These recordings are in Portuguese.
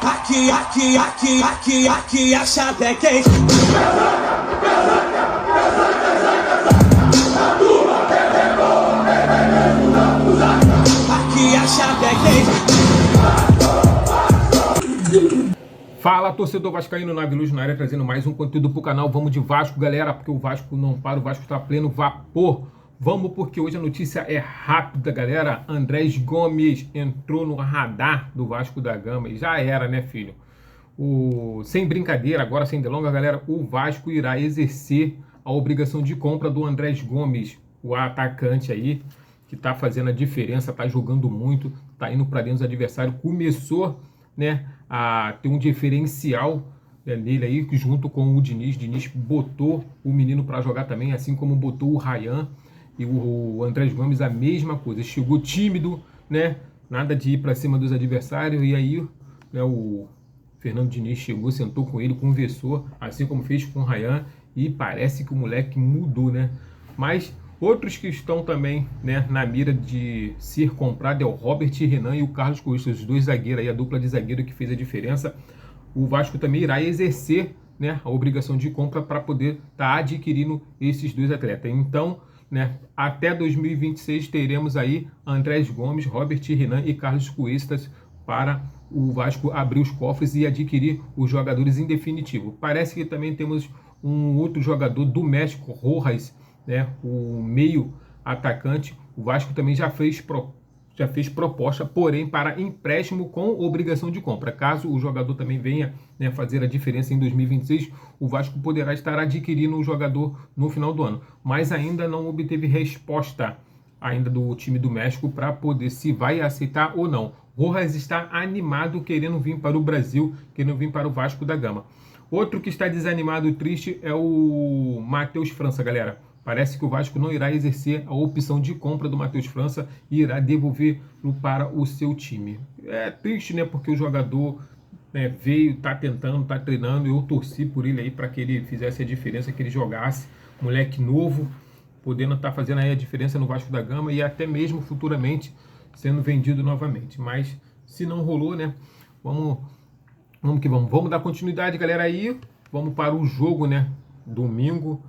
Aqui a chave é quente. Aqui a chave é quente. Fala, torcedor vascaíno, Nave Luz na área, trazendo mais um conteúdo pro canal. Vamos de Vasco, galera, porque o Vasco não para, o Vasco tá pleno vapor. Vamos porque hoje a notícia é rápida, galera. Andrés Gomes entrou no radar do Vasco da Gama e já era, né, filho? Sem brincadeira, agora sem delonga, galera, o Vasco irá exercer a obrigação de compra do Andrés Gomes, o atacante aí, que tá fazendo a diferença, tá jogando muito, tá indo para dentro dos adversários, começou, né, a ter um diferencial, né, nele aí, junto com o Diniz. Diniz botou o menino para jogar também, assim como botou o Ryan. E o Andrés Gomes a mesma coisa, chegou tímido, né, nada de ir para cima dos adversários, e aí, né, o Fernando Diniz chegou, sentou com ele, conversou, assim como fez com o Ryan, e parece que o moleque mudou, né? Mas outros que estão também, né, na mira de ser comprado é o Robert Renan e o Carlos Costa, os dois zagueiros aí, a dupla de zagueiro que fez a diferença. O Vasco também irá exercer, né, a obrigação de compra para poder estar adquirindo esses dois atletas. Então, né, até 2026 teremos aí Andrés Gomes, Robert Renan e Carlos Cuestas para o Vasco abrir os cofres e adquirir os jogadores em definitivo. Parece que também temos um outro jogador do México, Rojas, né, o meio atacante. O Vasco também já fez proposta, porém para empréstimo com obrigação de compra. Caso o jogador também venha, né, fazer a diferença em 2026, o Vasco poderá estar adquirindo o jogador no final do ano. Mas ainda não obteve resposta ainda do time do México para poder se vai aceitar ou não. Rojas está animado, querendo vir para o Brasil, querendo vir para o Vasco da Gama. Outro que está desanimado e triste é o Matheus França, galera. Parece que o Vasco não irá exercer a opção de compra do Matheus França e irá devolver para o seu time. É triste, né? Porque o jogador, né, veio, tá tentando, tá treinando. Eu torci por ele aí para que ele fizesse a diferença, que ele jogasse. Moleque novo, podendo estar fazendo aí a diferença no Vasco da Gama e até mesmo futuramente sendo vendido novamente. Mas se não rolou, né? Vamos que vamos. Vamos dar continuidade, galera, aí. Vamos para o jogo, né? Domingo.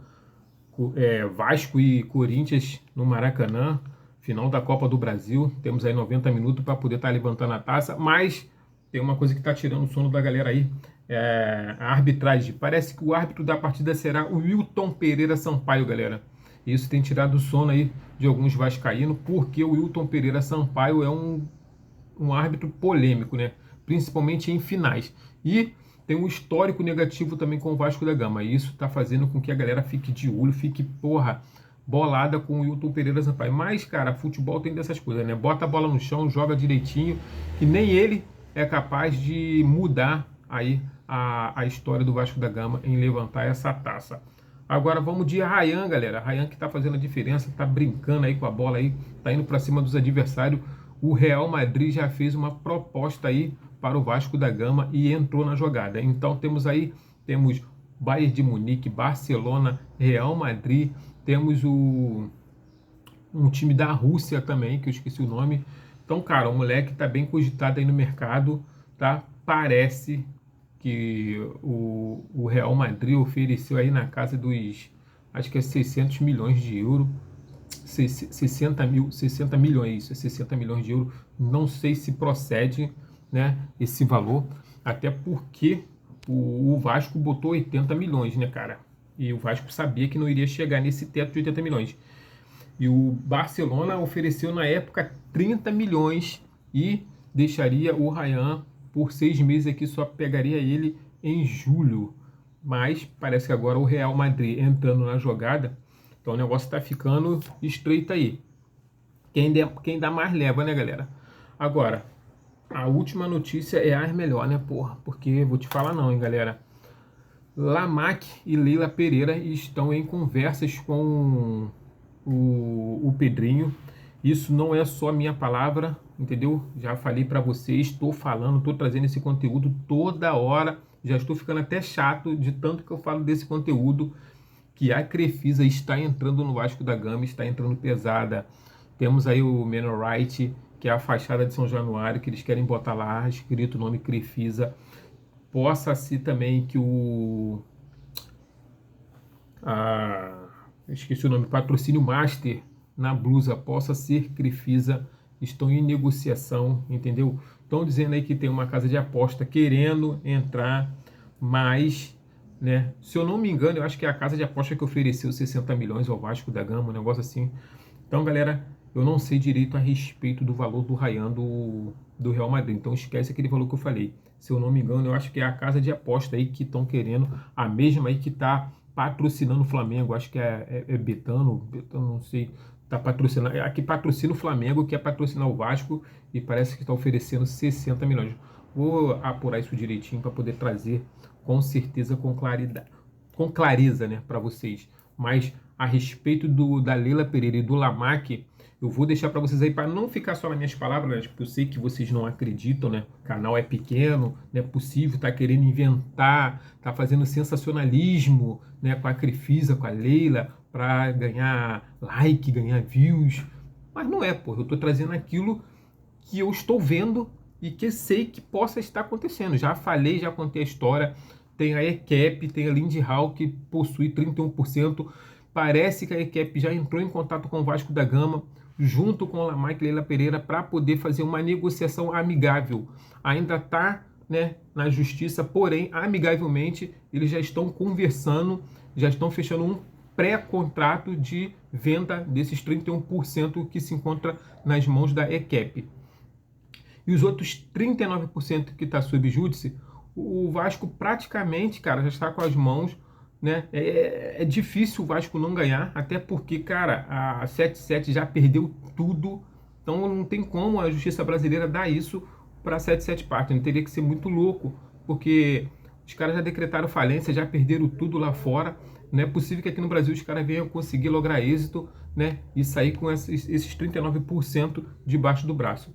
Vasco e Corinthians no Maracanã, final da Copa do Brasil. Temos aí 90 minutos para poder estar levantando a taça, mas tem uma coisa que está tirando o sono da galera aí, a arbitragem. Parece que o árbitro da partida será o Wilton Pereira Sampaio, galera. Isso tem tirado o sono aí de alguns vascaínos, porque o Wilton Pereira Sampaio é um árbitro polêmico, né? Principalmente em finais. E tem um histórico negativo também com o Vasco da Gama. E isso tá fazendo com que a galera fique de olho, fique, bolada com o Wilton Pereira Sampaio. Mas, cara, futebol tem dessas coisas, né? Bota a bola no chão, joga direitinho, que nem ele é capaz de mudar aí a história do Vasco da Gama em levantar essa taça. Agora vamos de Ryan, galera. Ryan que tá fazendo a diferença, tá brincando aí com a bola aí, tá indo para cima dos adversários. O Real Madrid já fez uma proposta aí para o Vasco da Gama e entrou na jogada. Então temos Bayern de Munique, Barcelona, Real Madrid, temos um time da Rússia também, que eu esqueci o nome. Então, cara, o moleque tá bem cogitado aí no mercado, tá? Parece que o Real Madrid ofereceu aí na casa dos, acho que é 600 milhões de euros, 60 milhões, 60 milhões de euros, não sei se procede, né, esse valor, até porque o Vasco botou 80 milhões, né, cara, e o Vasco sabia que não iria chegar nesse teto de 80 milhões, e o Barcelona ofereceu na época 30 milhões e deixaria o Ryan por 6 meses aqui, só pegaria ele em julho, mas parece que agora o Real Madrid entrando na jogada, então o negócio tá ficando estreito aí. Quem dá mais leva, né, galera? Agora, a última notícia é a melhor, né, porra? Porque vou te falar não, hein, galera. Lamac e Leila Pereira estão em conversas com o Pedrinho. Isso não é só minha palavra, entendeu? Já falei pra vocês, estou falando, estou trazendo esse conteúdo toda hora. Já estou ficando até chato de tanto que eu falo desse conteúdo, que a Crefisa está entrando no Vasco da Gama, está entrando pesada. Temos aí o Menor Wright que é a fachada de São Januário, que eles querem botar lá escrito o nome Crefisa. Possa ser também que esqueci o nome, Patrocínio Master na blusa possa ser Crefisa. Estão em negociação, entendeu? Estão dizendo aí que tem uma casa de aposta querendo entrar, mas, né, se eu não me engano, eu acho que é a casa de aposta que ofereceu 60 milhões ao Vasco da Gama, um negócio assim. Então, galera, eu não sei direito a respeito do valor do Ryan do Real Madrid, então esquece aquele valor que eu falei. Se eu não me engano, eu acho que é a casa de aposta aí que estão querendo, a mesma aí que está patrocinando o Flamengo, acho que é Betano, não sei, tá patrocinando, aqui patrocina o Flamengo, que é patrocinar o Vasco, e parece que está oferecendo 60 milhões. Vou apurar isso direitinho para poder trazer com certeza, com clareza, né, para vocês. Mas a respeito da Leila Pereira e do Lamaque, eu vou deixar para vocês aí, para não ficar só nas minhas palavras, né, porque eu sei que vocês não acreditam, né? O canal é pequeno, não é possível, tá querendo inventar, tá fazendo sensacionalismo, né, com a Crefisa, com a Leila, para ganhar like, ganhar views. Mas não é, pô. Eu tô trazendo aquilo que eu estou vendo e que sei que possa estar acontecendo. Já falei, já contei a história. Tem a ECAP, tem a Lindy Hall, que possui 31%. Parece que a ECAP já entrou em contato com o Vasco da Gama, junto com o Lamaque e Leila Pereira, para poder fazer uma negociação amigável. Ainda está, né, na justiça, porém, amigavelmente, eles já estão conversando, já estão fechando um pré-contrato de venda desses 31% que se encontra nas mãos da ECAP. E os outros 39% que está sob júdice, o Vasco praticamente, cara, já está com as mãos, né? É difícil o Vasco não ganhar, até porque, cara, a 77 já perdeu tudo, então não tem como a justiça brasileira dar isso para a 77 Partners, teria que ser muito louco, porque os caras já decretaram falência, já perderam tudo lá fora. Não é possível que aqui no Brasil os caras venham conseguir lograr êxito, né, e sair com esses 39% debaixo do braço.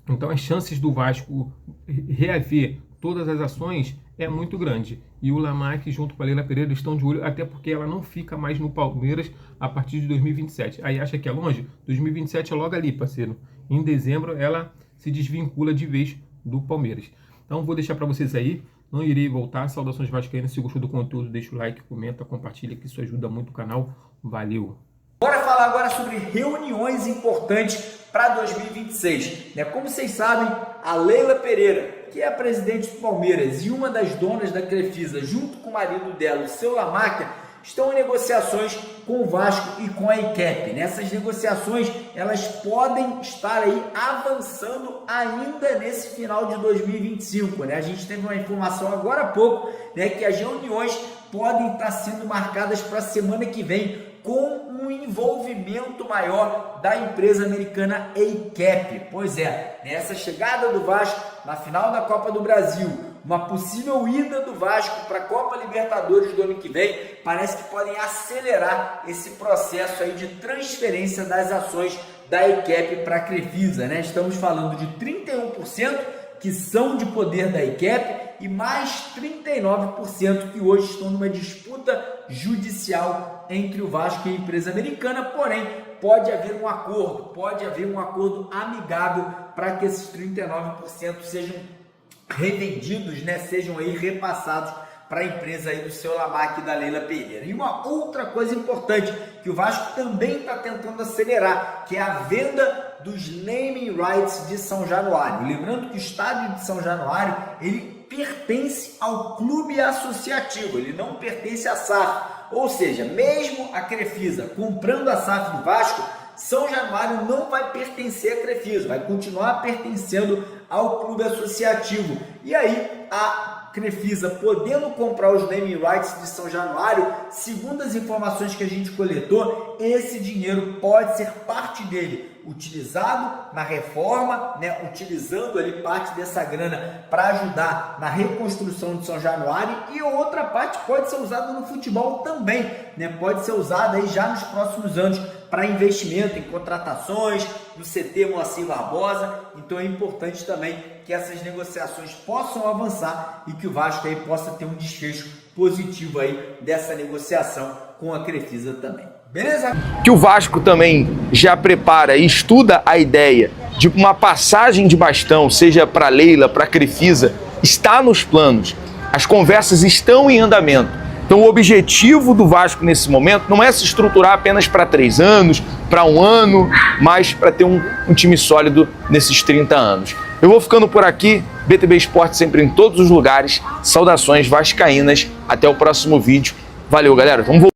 Então as chances do Vasco reaver todas as ações é muito grande. E o Lamaque junto com a Leila Pereira estão de olho, até porque ela não fica mais no Palmeiras a partir de 2027. Aí acha que é longe? 2027 é logo ali, parceiro. Em dezembro ela se desvincula de vez do Palmeiras. Então vou deixar para vocês aí. Não irei voltar. Saudações vascaínas. Se gostou do conteúdo, deixa o like, comenta, compartilha, que isso ajuda muito o canal. Valeu! Bora falar agora sobre reuniões importantes para 2026. Como vocês sabem, a Leila Pereira, que é a presidente do Palmeiras e uma das donas da Crefisa, junto com o marido dela, o seu Lamaque, estão em negociações com o Vasco e com a ECAP. Nessas negociações, elas podem estar aí avançando ainda nesse final de 2025. A gente teve uma informação agora há pouco, que as reuniões podem estar sendo marcadas para a semana que vem, com um envolvimento maior da empresa americana ECAP. Pois é, nessa chegada do Vasco na final da Copa do Brasil, uma possível ida do Vasco para a Copa Libertadores do ano que vem, parece que podem acelerar esse processo aí de transferência das ações da ECAP para a Crefisa. Estamos falando de 31% que são de poder da ECAP e mais 39% que hoje estão numa disputa judicial entre o Vasco e a empresa americana, porém pode haver um acordo amigável para que esses 39% sejam revendidos, sejam aí repassados para a empresa aí do seu Lamaque e da Leila Pereira. E uma outra coisa importante que o Vasco também está tentando acelerar, que é a venda dos naming rights de São Januário. Lembrando que o estádio de São Januário, ele pertence ao clube associativo, ele não pertence à SAF. Ou seja, mesmo a Crefisa comprando a SAF do Vasco, São Januário não vai pertencer à Crefisa, vai continuar pertencendo ao clube associativo. E aí, a Crefisa podendo comprar os naming rights de São Januário, segundo as informações que a gente coletou, esse dinheiro pode ser parte dele utilizado na reforma, utilizando ali parte dessa grana para ajudar na reconstrução de São Januário, e outra parte pode ser usada no futebol também, pode ser usada aí já nos próximos anos para investimento em contratações, no CT Moacir Barbosa. Então é importante também que essas negociações possam avançar e que o Vasco aí possa ter um desfecho positivo aí dessa negociação com a Crefisa também. Beleza? Que o Vasco também já prepara e estuda a ideia de uma passagem de bastão, seja para Leila, para Crefisa, está nos planos. As conversas estão em andamento. Então o objetivo do Vasco nesse momento não é se estruturar apenas para 3 anos, para 1 ano, mas para ter um time sólido nesses 30 anos. Eu vou ficando por aqui, BTB Esporte sempre em todos os lugares. Saudações vascaínas, até o próximo vídeo. Valeu, galera. Vamos voltar.